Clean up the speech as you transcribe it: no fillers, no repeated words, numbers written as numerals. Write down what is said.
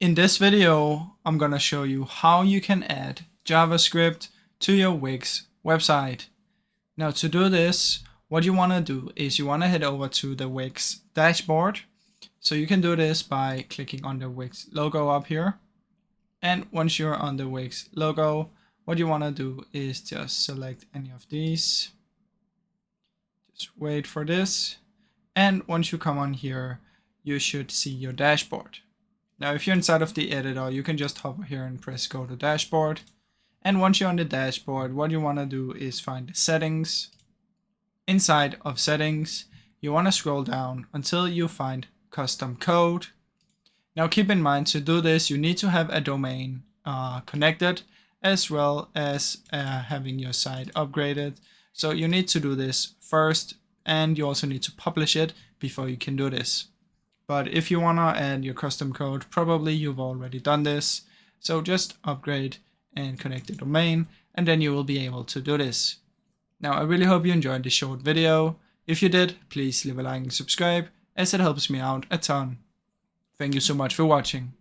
In this video, I'm gonna show you how you can add JavaScript to your Wix website. Now to do this, what you wanna do is you wanna head over to the Wix dashboard. So you can do this by clicking on the Wix logo up here. And once you're on the Wix logo, what you wanna do is just select any of these. Just wait for this. And once you come on here, you should see your dashboard. Now, if you're inside of the editor, you can just hover here and press go to dashboard. And once you're on the dashboard, what you want to do is find the settings. Inside of settings, you want to scroll down until you find custom code. Now, keep in mind, to do this, you need to have a domain connected, as well as having your site upgraded. So you need to do this first, and you also need to publish it before you can do this. But if you want to add your custom code, probably you've already done this. So just upgrade and connect the domain, and then you will be able to do this. Now, I really hope you enjoyed this short video. If you did, please leave a like and subscribe, as it helps me out a ton. Thank you so much for watching.